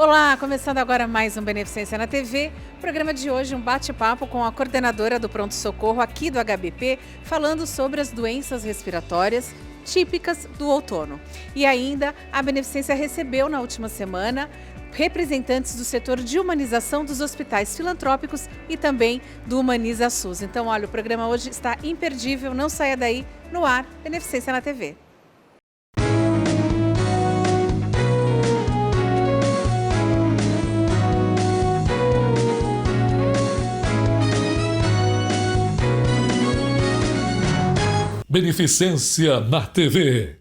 Olá, começando agora mais um Beneficência na TV. Programa de hoje, um bate-papo com a coordenadora do pronto-socorro aqui do HBP, falando sobre as doenças respiratórias típicas do outono. E ainda, a Beneficência recebeu na última semana representantes do setor de humanização dos hospitais filantrópicos e também do Humaniza SUS. Então, olha, o programa hoje está imperdível, não saia daí, no ar, Beneficência na TV. Beneficência na TV.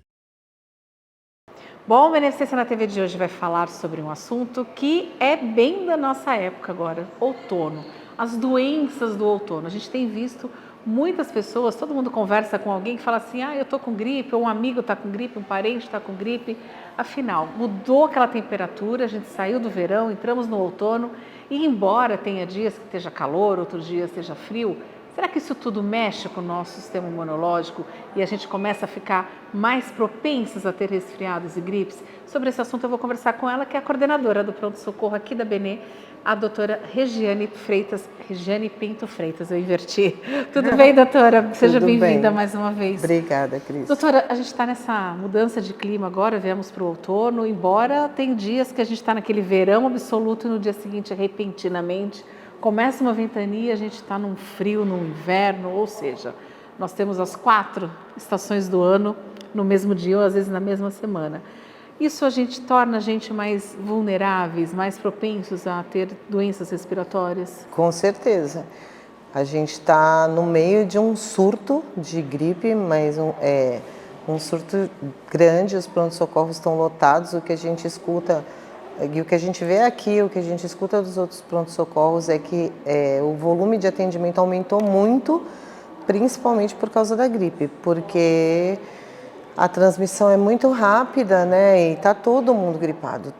Bom, o Beneficência na TV de hoje vai falar sobre um assunto que é bem da nossa época agora, outono. As doenças do outono. A gente tem visto muitas pessoas, todo mundo conversa com alguém que fala assim, eu tô com gripe, ou um amigo tá com gripe, um parente tá com gripe. Afinal, mudou aquela temperatura, a gente saiu do verão, entramos no outono e embora tenha dias que esteja calor, outros dias esteja frio, será que isso tudo mexe com o nosso sistema imunológico e a gente começa a ficar mais propensos a ter resfriados e gripes? Sobre esse assunto eu vou conversar com ela, que é a coordenadora do pronto-socorro aqui da Benê, a doutora Regiane Pinto Freitas, eu inverti. Tudo bem, doutora? Seja bem-vinda mais uma vez. Obrigada, Cris. Doutora, a gente está nessa mudança de clima agora, viemos para o outono, embora tem dias que a gente está naquele verão absoluto e no dia seguinte, repentinamente, começa uma ventania, a gente está num frio, num inverno, ou seja, nós temos as 4 estações do ano no mesmo dia ou às vezes na mesma semana. Isso torna a gente mais vulneráveis, mais propensos a ter doenças respiratórias? Com certeza. A gente está no meio de um surto de gripe, mas um surto grande, os pronto-socorros estão lotados, o que a gente escuta e o que a gente vê aqui, o que a gente escuta dos outros pronto-socorros é que o volume de atendimento aumentou muito, principalmente por causa da gripe, porque a transmissão é muito rápida, né? E tá todo mundo gripado,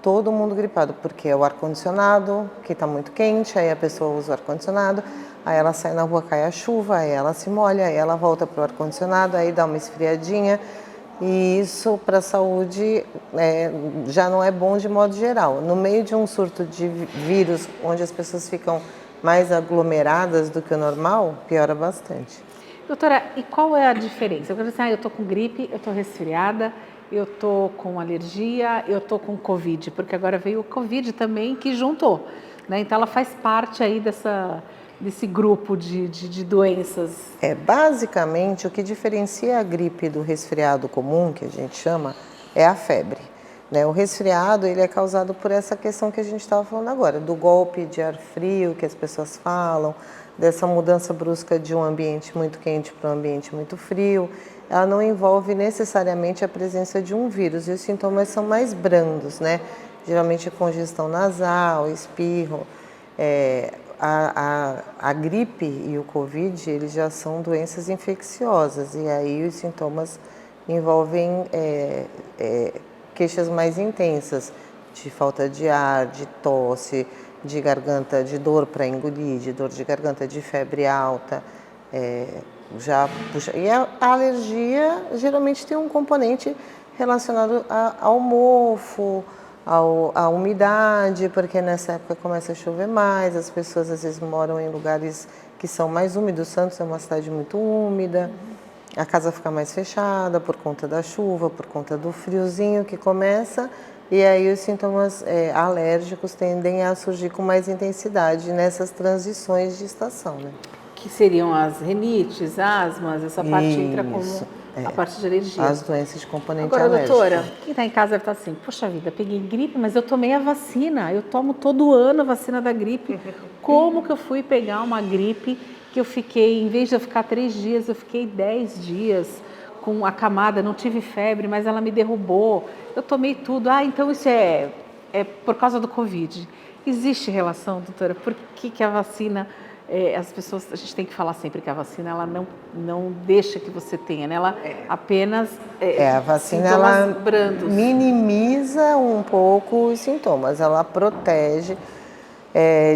porque é o ar-condicionado que está muito quente, aí a pessoa usa o ar-condicionado, aí ela sai na rua, cai a chuva, aí ela se molha, aí ela volta para o ar-condicionado, aí dá uma esfriadinha. E isso para a saúde já não é bom de modo geral. No meio de um surto de vírus, onde as pessoas ficam mais aglomeradas do que o normal, piora bastante. Doutora, e qual é a diferença? Eu quero dizer, eu estou com gripe, eu estou resfriada, eu estou com alergia, eu estou com Covid, porque agora veio o Covid também que juntou, né? Então ela faz parte aí desse grupo de doenças. Basicamente, o que diferencia a gripe do resfriado comum, que a gente chama, é a febre. Né? O resfriado ele é causado por essa questão que a gente estava falando agora, do golpe de ar frio que as pessoas falam, dessa mudança brusca de um ambiente muito quente para um ambiente muito frio. Ela não envolve necessariamente a presença de um vírus e os sintomas são mais brandos, né? Geralmente congestão nasal, espirro. A gripe e o Covid, eles já são doenças infecciosas e aí os sintomas envolvem queixas mais intensas de falta de ar, de tosse, de garganta, de dor para engolir, de dor de garganta, de febre alta. E a alergia geralmente tem um componente relacionado ao mofo, à umidade, porque nessa época começa a chover mais, as pessoas às vezes moram em lugares que são mais úmidos. Santos é uma cidade muito úmida, a casa fica mais fechada por conta da chuva, por conta do friozinho que começa, e aí os sintomas alérgicos tendem a surgir com mais intensidade nessas transições de estação, né? Que seriam as rinites, asmas, essa parte entra como a parte de alergia. As doenças de componente Agora, alérgico. doutora, quem está em casa deve estar assim, poxa vida, peguei gripe, mas eu tomei a vacina, eu tomo todo ano a vacina da gripe. Como que eu fui pegar uma gripe que eu fiquei, em vez de eu ficar 3 dias, eu fiquei 10 dias com a camada, não tive febre, mas ela me derrubou, eu tomei tudo. Então isso é por causa do Covid. Existe relação, doutora? Por que a vacina... as pessoas, a gente tem que falar sempre que a vacina ela não deixa que você tenha, né? Ela apenas a vacina ela brandos. Minimiza um pouco os sintomas, ela protege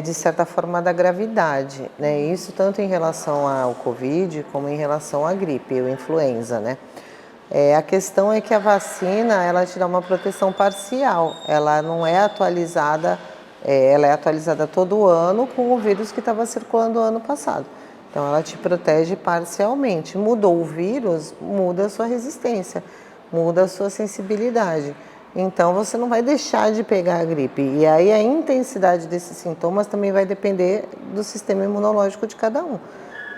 de certa forma da gravidade, né? Isso tanto em relação ao Covid como em relação à gripe ou influenza, né? A questão é que a vacina, ela te dá uma proteção parcial, ela não é atualizada, ela é atualizada todo ano com o vírus que estava circulando ano passado. Então, ela te protege parcialmente. Mudou o vírus, muda a sua resistência, muda a sua sensibilidade. Então, você não vai deixar de pegar a gripe. E aí, a intensidade desses sintomas também vai depender do sistema imunológico de cada um,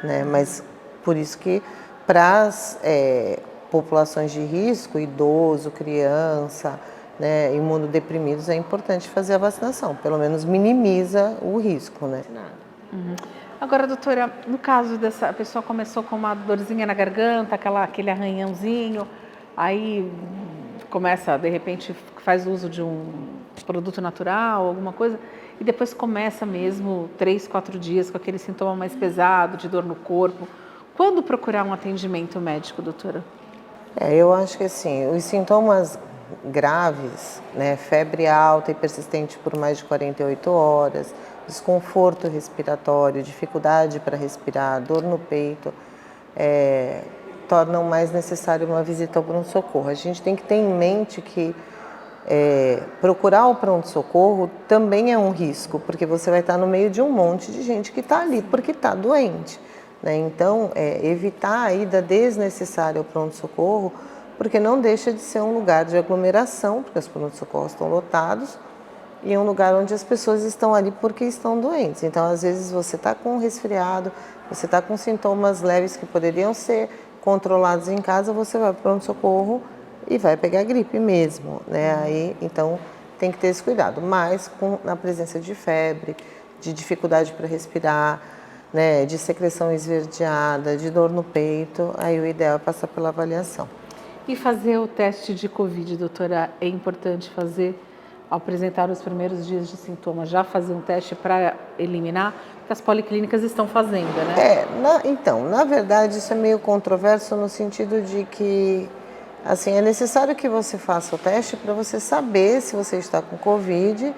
né? Mas, por isso que, para as populações de risco, idoso, criança, né, imunodeprimidos, é importante fazer a vacinação. Pelo menos minimiza o risco, né? Uhum. Agora, doutora, no caso dessa pessoa começou com uma dorzinha na garganta, aquele arranhãozinho, aí começa, de repente, faz uso de um produto natural, alguma coisa, e depois começa mesmo 3, 4 dias com aquele sintoma mais pesado, de dor no corpo. Quando procurar um atendimento médico, doutora? Eu acho que assim, os sintomas graves, né, febre alta e persistente por mais de 48 horas, desconforto respiratório, dificuldade para respirar, dor no peito, tornam mais necessário uma visita ao pronto-socorro. A gente tem que ter em mente que procurar o pronto-socorro também é um risco, porque você vai estar no meio de um monte de gente que está ali porque está doente, né? Então, evitar a ida desnecessária ao pronto-socorro, porque não deixa de ser um lugar de aglomeração, porque os pronto-socorros estão lotados, e é um lugar onde as pessoas estão ali porque estão doentes. Então, às vezes, você está com um resfriado, você está com sintomas leves que poderiam ser controlados em casa, você vai para o pronto-socorro e vai pegar gripe mesmo, né? Aí, então, tem que ter esse cuidado. Mas, na presença de febre, de dificuldade para respirar, né, de secreção esverdeada, de dor no peito, aí o ideal é passar pela avaliação. E fazer o teste de Covid, doutora, é importante fazer ao apresentar os primeiros dias de sintomas, já fazer um teste para eliminar, que as policlínicas estão fazendo, né? Então, na verdade, isso é meio controverso no sentido de que, assim, é necessário que você faça o teste para você saber se você está com Covid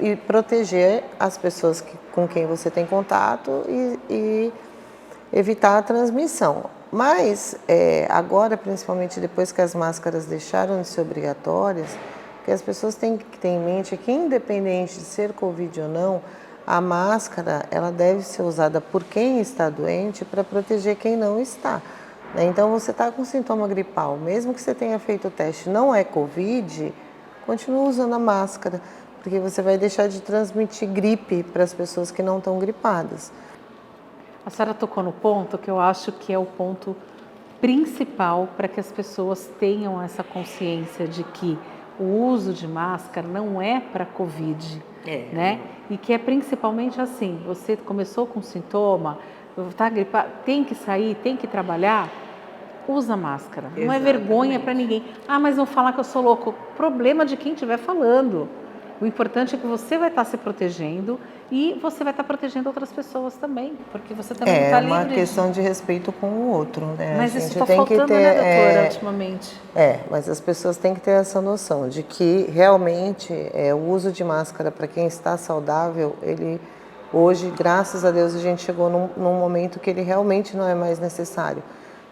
e proteger as pessoas com quem você tem contato e evitar a transmissão. Mas agora, principalmente depois que as máscaras deixaram de ser obrigatórias, o que as pessoas têm que ter em mente é que, independente de ser Covid ou não, a máscara ela deve ser usada por quem está doente para proteger quem não está, né? Então, você está com sintoma gripal, mesmo que você tenha feito o teste, não é Covid, continua usando a máscara, porque você vai deixar de transmitir gripe para as pessoas que não estão gripadas. A senhora tocou no ponto que eu acho que é o ponto principal para que as pessoas tenham essa consciência de que o uso de máscara não é para Covid, né? E que é principalmente assim, você começou com sintoma, está gripado, tem que sair, tem que trabalhar, usa máscara. Não é vergonha para ninguém. Ah, mas vão falar que eu sou louco. Problema de quem estiver falando. O importante é que você vai estar se protegendo e você vai estar protegendo outras pessoas também, porque você também está livre. É uma questão de respeito com o outro, né? Mas isso está faltando, né, doutora, ultimamente? Mas as pessoas têm que ter essa noção de que realmente o uso de máscara para quem está saudável, ele hoje, graças a Deus, a gente chegou num momento que ele realmente não é mais necessário.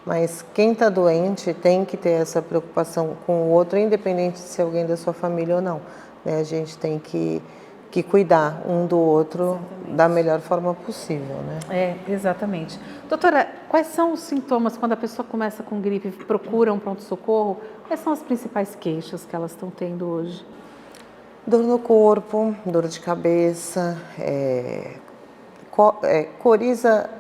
Mas quem está doente tem que ter essa preocupação com o outro, independente de ser alguém da sua família ou não, né? A gente tem que cuidar um do outro da melhor forma possível, né? Exatamente. Doutora, quais são os sintomas quando a pessoa começa com gripe, procura um pronto-socorro? Quais são as principais queixas que elas estão tendo hoje? Dor no corpo, dor de cabeça, coriza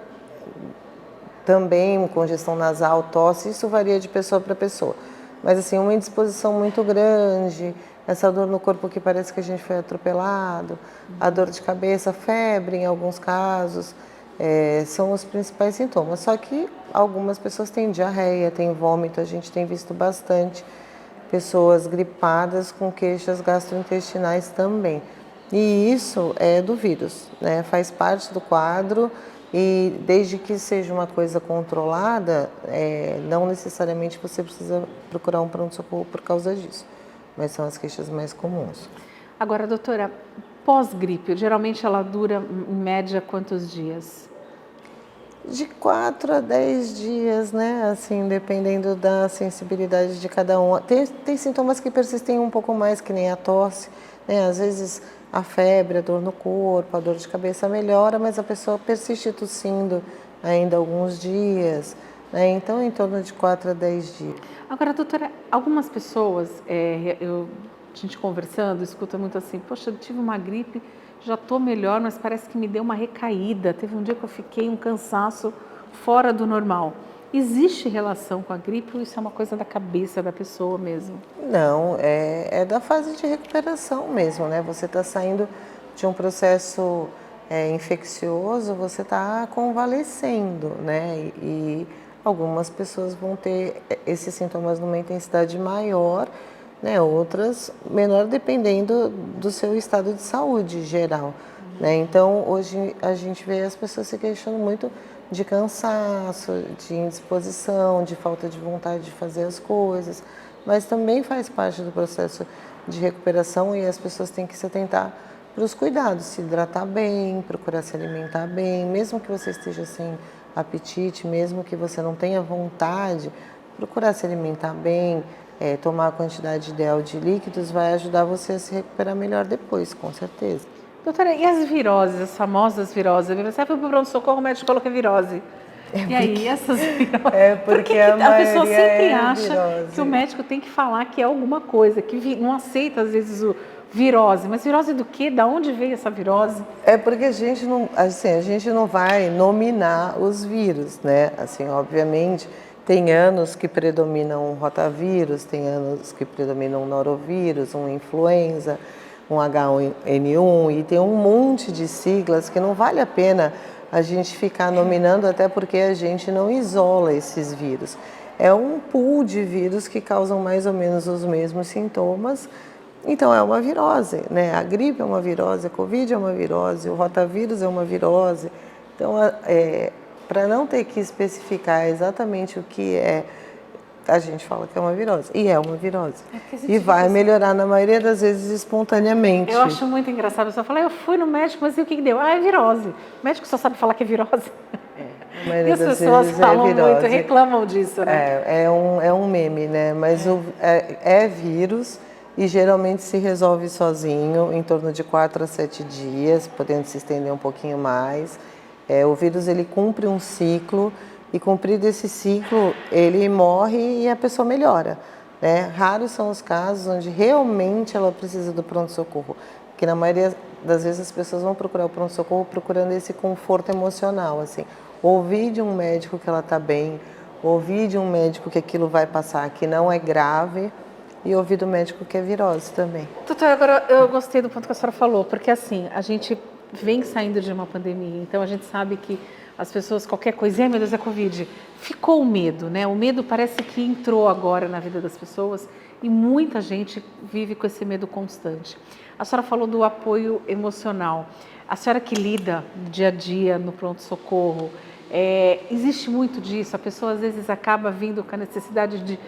também, congestão nasal, tosse, isso varia de pessoa para pessoa. Mas assim, uma indisposição muito grande, essa dor no corpo que parece que a gente foi atropelado, a dor de cabeça, febre em alguns casos, são os principais sintomas. Só que algumas pessoas têm diarreia, têm vômito, a gente tem visto bastante pessoas gripadas com queixas gastrointestinais também. E isso é do vírus, né? Faz parte do quadro e desde que seja uma coisa controlada, não necessariamente você precisa procurar um pronto-socorro por causa disso, mas são as queixas mais comuns. Agora, doutora, pós-gripe, geralmente ela dura em média quantos dias? De 4 a 10 dias, né? Assim, dependendo da sensibilidade de cada um. Tem sintomas que persistem um pouco mais, que nem a tosse, né? Às vezes a febre, a dor no corpo, a dor de cabeça melhora, mas a pessoa persiste tossindo ainda alguns dias, né? Então, em torno de 4 a 10 dias. Agora, doutora, algumas pessoas, a gente conversando, escuta muito assim, poxa, eu tive uma gripe, já estou melhor, mas parece que me deu uma recaída. Teve um dia que eu fiquei um cansaço fora do normal. Existe relação com a gripe ou isso é uma coisa da cabeça da pessoa mesmo? Não, é da fase de recuperação mesmo, né? Você está saindo de um processo infeccioso, você está convalescendo, né? E algumas pessoas vão ter esses sintomas numa intensidade maior, né? Outras menor, dependendo do seu estado de saúde geral, né? Então, hoje a gente vê as pessoas se queixando muito de cansaço, de indisposição, de falta de vontade de fazer as coisas, mas também faz parte do processo de recuperação e as pessoas têm que se atentar para os cuidados, se hidratar bem, procurar se alimentar bem, mesmo que você esteja sem apetite, mesmo que você não tenha vontade, procurar se alimentar bem, tomar a quantidade ideal de líquidos vai ajudar você a se recuperar melhor depois, com certeza. Doutora, e as viroses, as famosas viroses? Você foi para o pronto-socorro, o médico falou que é virose. E aí, essas viroses? Por que a pessoa maioria sempre acha virose. que o médico tem que falar que é alguma coisa, que não aceita às vezes o virose. Mas virose do quê? Da onde veio essa virose? É porque a gente não vai nominar os vírus, né? Assim, obviamente, tem anos que predominam um rotavírus, tem anos que predominam um norovírus, um influenza, um H1N1 e tem um monte de siglas que não vale a pena a gente ficar nominando, até porque a gente não isola esses vírus. É um pool de vírus que causam mais ou menos os mesmos sintomas. Então é uma virose, né? A gripe é uma virose, a Covid é uma virose, o rotavírus é uma virose. Então, para não ter que especificar exatamente o que é, a gente fala que é uma virose. E é uma virose. E vai melhorar na maioria das vezes espontaneamente. Eu acho muito engraçado. A pessoa fala, eu fui no médico, mas e o que deu? Ah, é virose. O médico só sabe falar que é virose. E as pessoas falam muito, reclamam disso, né? É um meme, né? Mas é vírus e geralmente se resolve sozinho em torno de 4 a 7 dias, podendo se estender um pouquinho mais. O vírus ele cumpre um ciclo e cumprido esse ciclo ele morre e a pessoa melhora, né? Raros são os casos onde realmente ela precisa do pronto-socorro, porque na maioria das vezes as pessoas vão procurar o pronto-socorro procurando esse conforto emocional, assim, ouvir de um médico que ela está bem, ouvir de um médico que aquilo vai passar, que não é grave, e ouvir do médico que é virose também. Doutora, agora eu gostei do ponto que a senhora falou, porque assim, a gente vem saindo de uma pandemia, então a gente sabe que as pessoas, qualquer coisinha, meu Deus, é Covid. Ficou o medo, né? O medo parece que entrou agora na vida das pessoas e muita gente vive com esse medo constante. A senhora falou do apoio emocional. A senhora que lida dia a dia no pronto-socorro, existe muito disso? A pessoa às vezes acaba vindo com a necessidade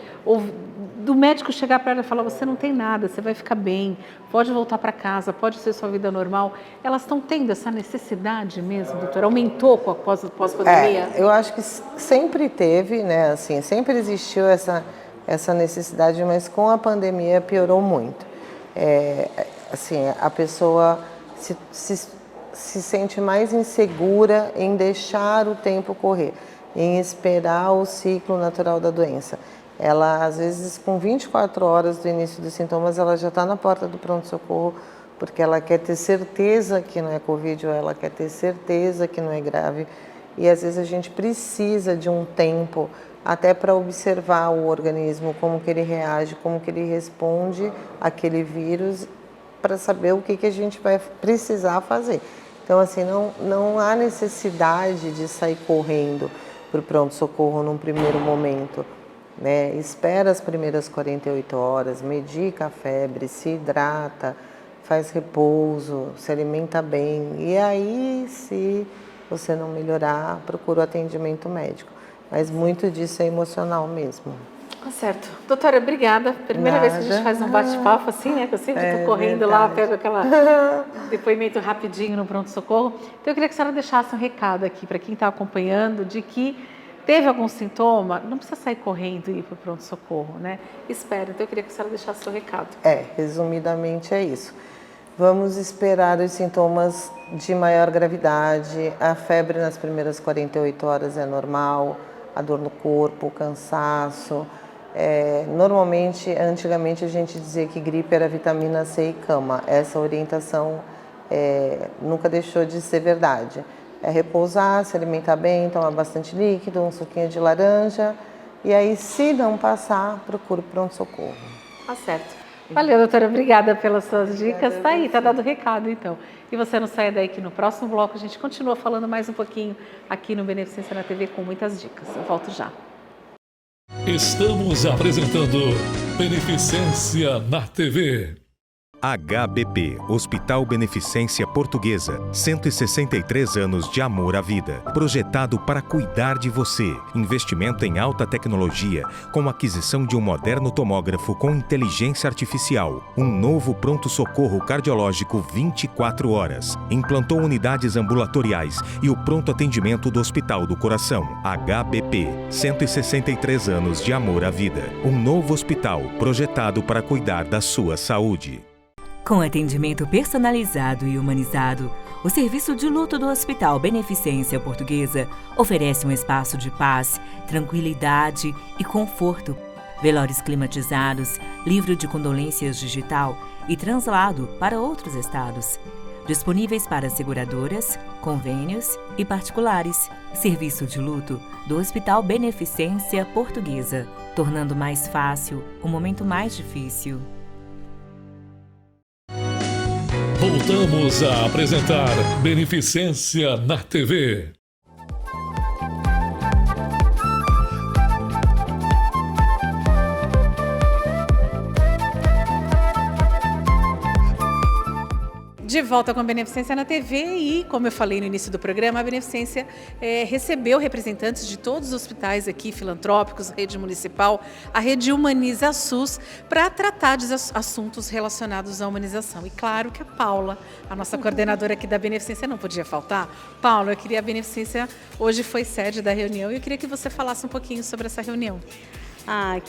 do médico chegar para ela e falar, você não tem nada, você vai ficar bem, pode voltar para casa, pode ser sua vida normal. Elas estão tendo essa necessidade mesmo, doutora? Aumentou com a pós-pandemia? Eu acho que sempre teve, né? Assim, sempre existiu essa necessidade, mas com a pandemia piorou muito. Assim, a pessoa se sente mais insegura em deixar o tempo correr, em esperar o ciclo natural da doença. Ela, às vezes, com 24 horas do início dos sintomas, ela já está na porta do pronto-socorro, porque ela quer ter certeza que não é Covid ou ela quer ter certeza que não é grave. E, às vezes, a gente precisa de um tempo até para observar o organismo, como que ele reage, como que ele responde àquele vírus, para saber o que a gente vai precisar fazer. Então, assim, não há necessidade de sair correndo para o pronto-socorro num primeiro momento, né? Espera as primeiras 48 horas, medica a febre, se hidrata, faz repouso, se alimenta bem. E aí, se você não melhorar, procura o atendimento médico. Mas muito disso é emocional mesmo. Tá certo. Doutora, obrigada. Primeira vez que a gente faz um bate-papo assim, né? Que eu sempre estou correndo lá, pego aquele depoimento rapidinho no pronto-socorro. Então eu queria que a senhora deixasse um recado aqui para quem está acompanhando de que teve algum sintoma, não precisa sair correndo e ir para o pronto-socorro, né? Espera. Então eu queria que a senhora deixasse o seu recado. Resumidamente é isso. Vamos esperar os sintomas de maior gravidade. A febre nas primeiras 48 horas é normal, a dor no corpo, o cansaço. Normalmente, antigamente a gente dizia que gripe era vitamina C e cama. Essa orientação nunca deixou de ser verdade. É repousar, se alimentar bem, tomar bastante líquido, um suquinho de laranja. E aí, se não passar, procure pronto-socorro. Tá certo. Valeu, doutora. Obrigada pelas suas dicas. Tá aí, tá dado o recado, então. E você não saia daí que no próximo bloco a gente continua falando mais um pouquinho aqui no Beneficência na TV com muitas dicas. Eu volto já. Estamos apresentando Beneficência na TV. HBP, Hospital Beneficência Portuguesa, 163 anos de amor à vida. Projetado para cuidar de você. Investimento em alta tecnologia, com aquisição de um moderno tomógrafo com inteligência artificial. Um novo pronto-socorro cardiológico 24 horas. Implantou unidades ambulatoriais e o pronto atendimento do Hospital do Coração. HBP, 163 anos de amor à vida. Um novo hospital projetado para cuidar da sua saúde. Com atendimento personalizado e humanizado, o serviço de luto do Hospital Beneficência Portuguesa oferece um espaço de paz, tranquilidade e conforto. Velórios climatizados, livro de condolências digital e translado para outros estados. Disponíveis para seguradoras, convênios e particulares. Serviço de luto do Hospital Beneficência Portuguesa, tornando mais fácil o momento mais difícil. Voltamos a apresentar Beneficência na TV. De volta com a Beneficência na TV e, como eu falei no início do programa, a Beneficência recebeu representantes de todos os hospitais aqui, filantrópicos, a rede municipal, a rede Humaniza SUS, para tratar de assuntos relacionados à humanização. E claro que a Paula, a nossa coordenadora aqui da Beneficência, não podia faltar. Paula, eu queria a Beneficência, hoje foi sede da reunião e eu queria que você falasse um pouquinho sobre essa reunião.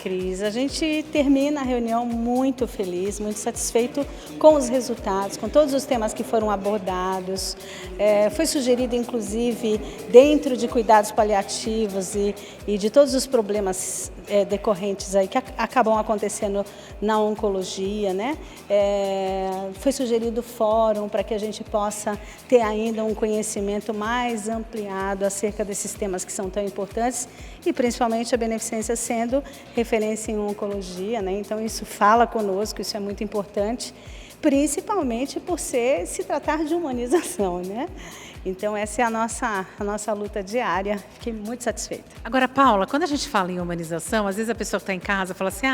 Cris, a gente termina a reunião muito feliz, muito satisfeito com os resultados, com todos os temas que foram abordados. Foi sugerido, inclusive, dentro de cuidados paliativos e de todos os problemas decorrentes aí que acabam acontecendo na oncologia, né? Foi sugerido fórum para que a gente possa ter ainda um conhecimento mais ampliado acerca desses temas que são tão importantes e principalmente a Beneficência sendo referência em oncologia, né? Então isso fala conosco, isso é muito importante, principalmente por se tratar de humanização, né? Então essa é a nossa luta diária, fiquei muito satisfeita. Agora, Paula, quando a gente fala em humanização, às vezes a pessoa que está em casa fala assim,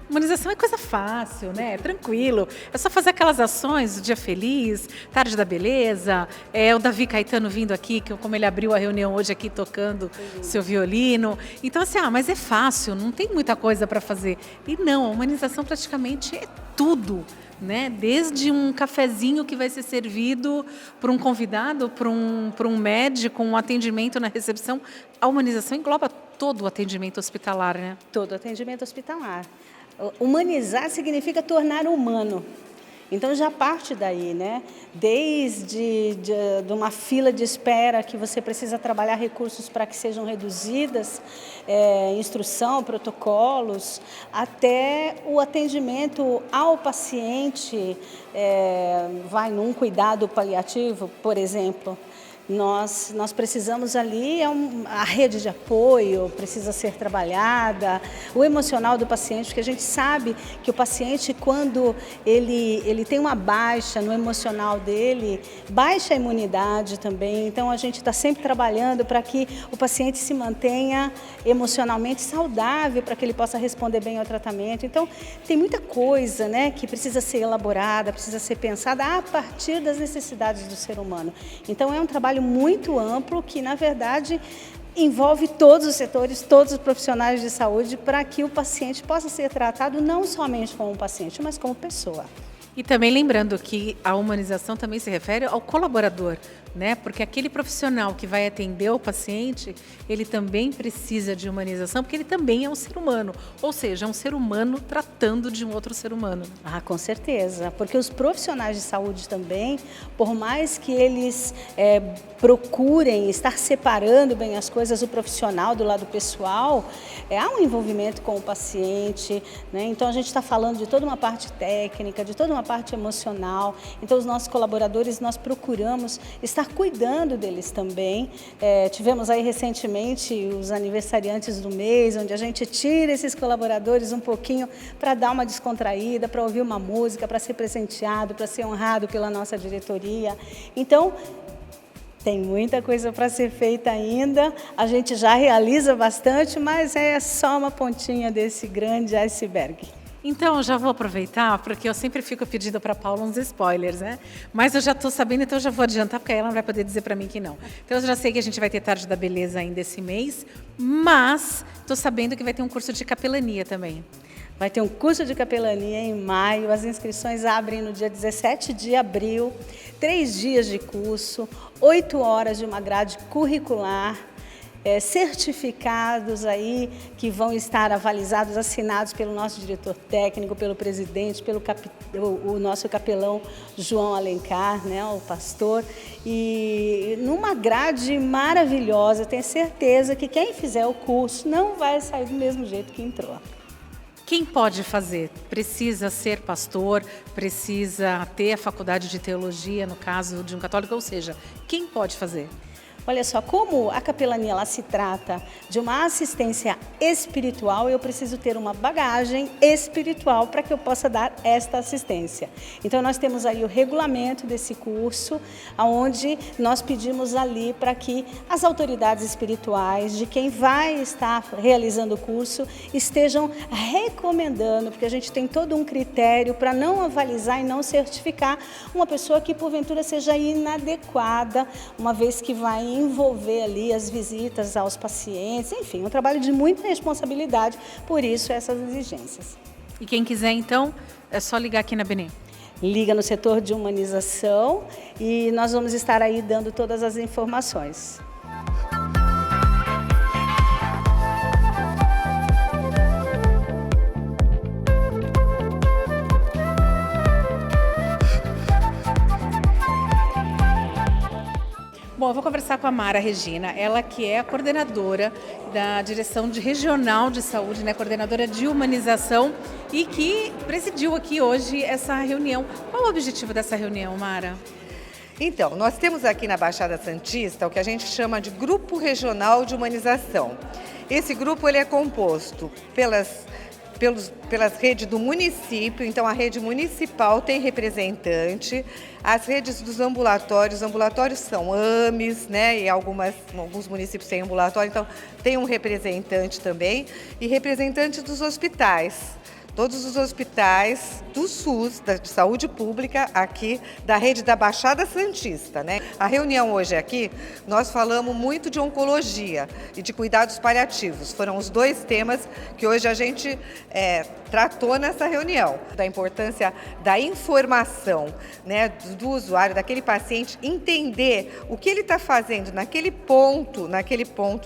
humanização é coisa fácil, né? É tranquilo, é só fazer aquelas ações, o Dia Feliz, Tarde da Beleza, o Davi Caetano vindo aqui, como ele abriu a reunião hoje aqui tocando seu violino. Então assim, mas é fácil, não tem muita coisa para fazer. E não, a humanização praticamente é tudo. Né? Desde um cafezinho que vai ser servido por um convidado, por um médico, um atendimento na recepção. A humanização engloba todo o atendimento hospitalar, né? Todo o atendimento hospitalar. Humanizar significa tornar humano. Então já parte daí, né? Desde de uma fila de espera que você precisa trabalhar recursos para que sejam reduzidas, instrução, protocolos, até o atendimento ao paciente, vai num cuidado paliativo, por exemplo. Nós precisamos ali, a rede de apoio precisa ser trabalhada, o emocional do paciente, porque a gente sabe que o paciente, quando ele tem uma baixa no emocional dele, baixa a imunidade também, então a gente está sempre trabalhando para que o paciente se mantenha emocionalmente saudável, para que ele possa responder bem ao tratamento. Então, tem muita coisa, né, que precisa ser elaborada, precisa ser pensada a partir das necessidades do ser humano. Então, é um trabalho muito amplo que, na verdade, envolve todos os setores, todos os profissionais de saúde, para que o paciente possa ser tratado não somente como paciente, mas como pessoa. E também lembrando que a humanização também se refere ao colaborador, né? Porque aquele profissional que vai atender o paciente, ele também precisa de humanização, porque ele também é um ser humano, ou seja, é um ser humano tratando de um outro ser humano. Ah, com certeza, porque os profissionais de saúde também, por mais que eles procurem estar separando bem as coisas, o profissional do lado pessoal, há um envolvimento com o paciente, né? Então a gente está falando de toda uma parte técnica, de toda uma parte emocional. Então os nossos colaboradores, nós procuramos estar cuidando deles também. Tivemos aí recentemente os aniversariantes do mês, onde a gente tira esses colaboradores um pouquinho para dar uma descontraída, para ouvir uma música, para ser presenteado, para ser honrado pela nossa diretoria. Então, tem muita coisa para ser feita ainda, a gente já realiza bastante, mas é só uma pontinha desse grande iceberg. Então, eu já vou aproveitar, porque eu sempre fico pedindo para a Paula uns spoilers, né? Mas eu já estou sabendo, então eu já vou adiantar, porque aí ela não vai poder dizer para mim que não. Então, eu já sei que a gente vai ter Tarde da Beleza ainda esse mês, mas estou sabendo que vai ter um curso de capelania também. Vai ter um curso de capelania em maio, as inscrições abrem no dia 17 de abril, 3 dias de curso, 8 horas de uma grade curricular, certificados aí que vão estar avalizados, assinados pelo nosso diretor técnico, pelo presidente, pelo o nosso capelão João Alencar, né, o pastor, e numa grade maravilhosa. Tenho certeza que quem fizer o curso não vai sair do mesmo jeito que entrou. Quem pode fazer? Precisa ser pastor, precisa ter a faculdade de teologia, no caso de um católico, ou seja, quem pode fazer? Olha só, como a capelania ela se trata de uma assistência espiritual, eu preciso ter uma bagagem espiritual para que eu possa dar esta assistência. Então, nós temos aí o regulamento desse curso, onde nós pedimos ali para que as autoridades espirituais de quem vai estar realizando o curso estejam recomendando, porque a gente tem todo um critério para não avalizar e não certificar uma pessoa que porventura seja inadequada, uma vez que vai envolver ali as visitas aos pacientes, enfim, um trabalho de muita responsabilidade, por isso essas exigências. E quem quiser, então, é só ligar aqui na Benem. Liga no setor de humanização e nós vamos estar aí dando todas as informações. Bom, eu vou conversar com a Mara Regina, ela que é a coordenadora da Direção Regional de Saúde, né, coordenadora de humanização e que presidiu aqui hoje essa reunião. Qual o objetivo dessa reunião, Mara? Então, nós temos aqui na Baixada Santista o que a gente chama de Grupo Regional de Humanização. Esse grupo ele é composto pelas redes do município, então a rede municipal tem representante, as redes dos ambulatórios, os ambulatórios são AMES, né, e alguns municípios têm ambulatório, então tem um representante também, e representante dos hospitais. Todos os hospitais do SUS, de saúde pública, aqui da rede da Baixada Santista, né? A reunião hoje aqui, nós falamos muito de oncologia e de cuidados paliativos. Foram os dois temas que hoje a gente tratou nessa reunião. Da importância da informação, né, do usuário, daquele paciente, entender o que ele está fazendo naquele ponto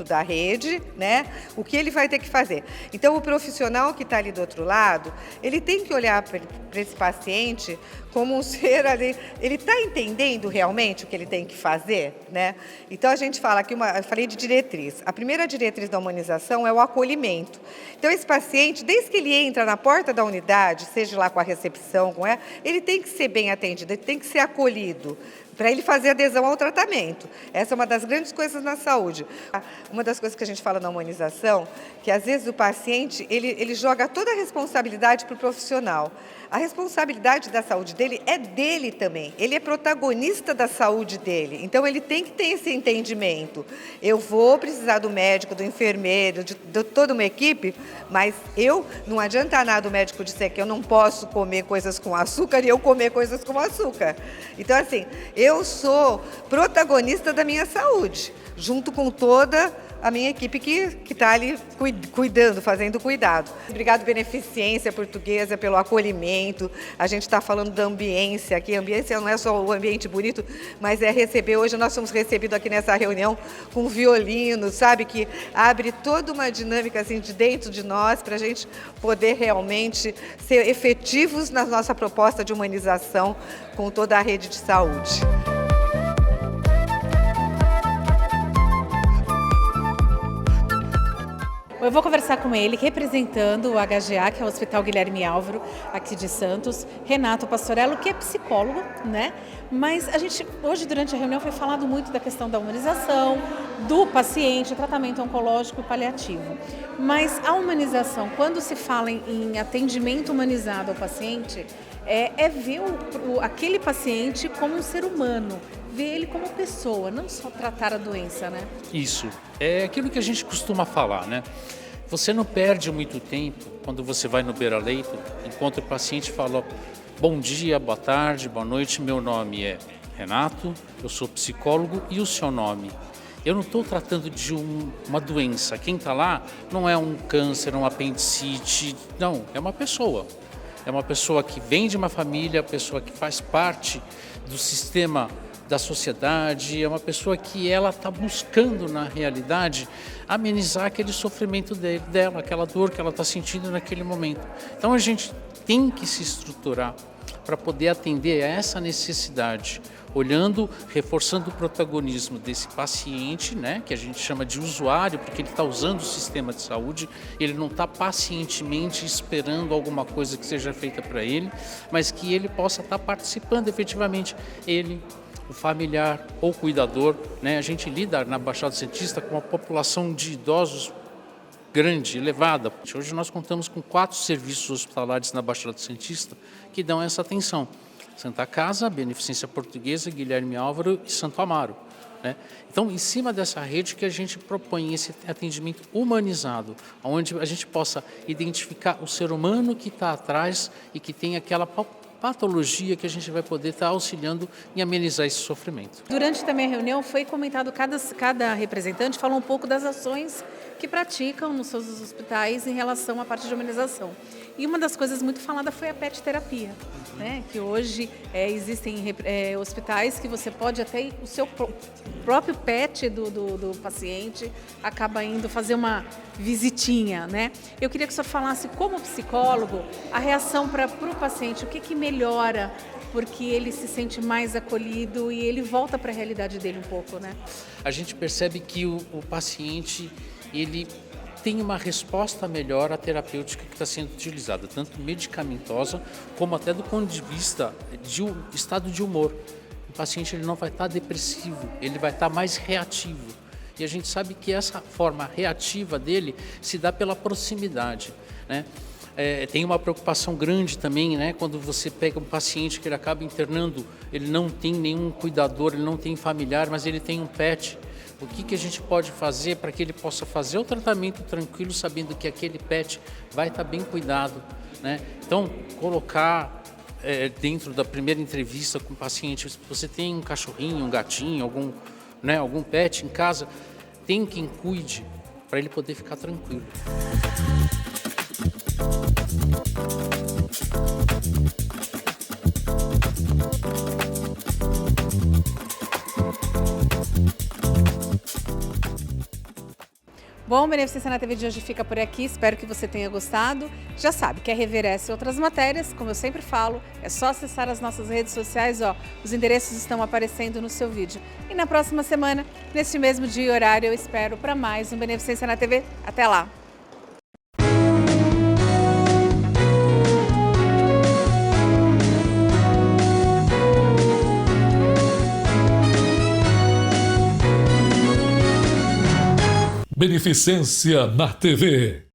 da rede, né, o que ele vai ter que fazer. Então, o profissional que está ali do outro lado, ele tem que olhar para esse paciente como um ser ali, ele está entendendo realmente o que ele tem que fazer, né? Então a gente fala aqui, eu falei de diretriz. A primeira diretriz da humanização é o acolhimento. Então esse paciente, desde que ele entra na porta da unidade, seja lá com a recepção, ele tem que ser bem atendido, ele tem que ser acolhido, para ele fazer adesão ao tratamento. Essa é uma das grandes coisas na saúde. Uma das coisas que a gente fala na humanização, que às vezes o paciente, ele joga toda a responsabilidade para o profissional. A responsabilidade da saúde dele é dele também. Ele é protagonista da saúde dele. Então, ele tem que ter esse entendimento. Eu vou precisar do médico, do enfermeiro, de toda uma equipe, mas não adianta nada o médico dizer que eu não posso comer coisas com açúcar e eu comer coisas com açúcar. Então, assim, eu sou protagonista da minha saúde, junto com toda a minha equipe que está ali cuidando, fazendo cuidado. Obrigado, Beneficência Portuguesa, pelo acolhimento. A gente está falando da ambiência aqui. A ambiência não é só o ambiente bonito, mas é receber. Hoje nós somos recebidos aqui nessa reunião com violino, sabe? Que abre toda uma dinâmica assim de dentro de nós para a gente poder realmente ser efetivos na nossa proposta de humanização com toda a rede de saúde. Eu vou conversar com ele, representando o HGA, que é o Hospital Guilherme Álvaro, aqui de Santos, Renato Pastorello, que é psicólogo, né? Mas a gente, hoje, durante a reunião, foi falado muito da questão da humanização, do paciente, tratamento oncológico e paliativo. Mas a humanização, quando se fala em atendimento humanizado ao paciente, é ver aquele paciente como um ser humano, ver ele como pessoa, não só tratar a doença, né? Isso, é aquilo que a gente costuma falar, né? Você não perde muito tempo quando você vai no beira-leito, encontra o paciente e fala: bom dia, boa tarde, boa noite, meu nome é Renato, eu sou psicólogo, e o seu nome? Eu não estou tratando de uma doença, quem está lá não é um câncer, um apendicite, não, é uma pessoa. É uma pessoa que vem de uma família, pessoa que faz parte do sistema da sociedade, é uma pessoa que ela está buscando, na realidade, amenizar aquele sofrimento dela, aquela dor que ela está sentindo naquele momento. Então a gente tem que se estruturar para poder atender a essa necessidade, olhando, reforçando o protagonismo desse paciente, né, que a gente chama de usuário, porque ele está usando o sistema de saúde, ele não está pacientemente esperando alguma coisa que seja feita para ele, mas que ele possa estar participando efetivamente, ele, o familiar ou cuidador, né? A gente lida na Baixada Santista com uma população de idosos grande, elevada. Hoje nós contamos com 4 serviços hospitalares na Baixada Santista que dão essa atenção: Santa Casa, Beneficência Portuguesa, Guilherme Álvaro e Santo Amaro, né? Então, em cima dessa rede que a gente propõe esse atendimento humanizado, onde a gente possa identificar o ser humano que está atrás e que tem aquela patologia que a gente vai poder estar auxiliando em amenizar esse sofrimento. Durante também a reunião foi comentado, cada representante falou um pouco das ações que praticam nos seus hospitais em relação à parte de humanização. E uma das coisas muito falada foi a pet terapia, né? Que hoje existem hospitais que você pode até o seu próprio pet do paciente acaba indo fazer uma visitinha, né? Eu queria que o senhor falasse, como psicólogo, a reação para o paciente, o que melhora, porque ele se sente mais acolhido e ele volta para a realidade dele um pouco, né? A gente percebe que o paciente, ele tem uma resposta melhor à terapêutica que está sendo utilizada, tanto medicamentosa como até do ponto de vista de estado de humor. O paciente ele não vai estar depressivo, ele vai estar mais reativo. E a gente sabe que essa forma reativa dele se dá pela proximidade, né? Tem uma preocupação grande também, né? Quando você pega um paciente que ele acaba internando, ele não tem nenhum cuidador, ele não tem familiar, mas ele tem um pet. O que a gente pode fazer para que ele possa fazer o tratamento tranquilo, sabendo que aquele pet vai estar bem cuidado, né? Então, colocar dentro da primeira entrevista com o paciente, se você tem um cachorrinho, um gatinho, algum pet em casa, tem quem cuide para ele poder ficar tranquilo. Bom, o Beneficência na TV de hoje fica por aqui, espero que você tenha gostado. Já sabe, quer rever essa e outras matérias, como eu sempre falo, é só acessar as nossas redes sociais, os endereços estão aparecendo no seu vídeo. E na próxima semana, neste mesmo dia e horário, eu espero para mais um Beneficência na TV. Até lá! Beneficência na TV.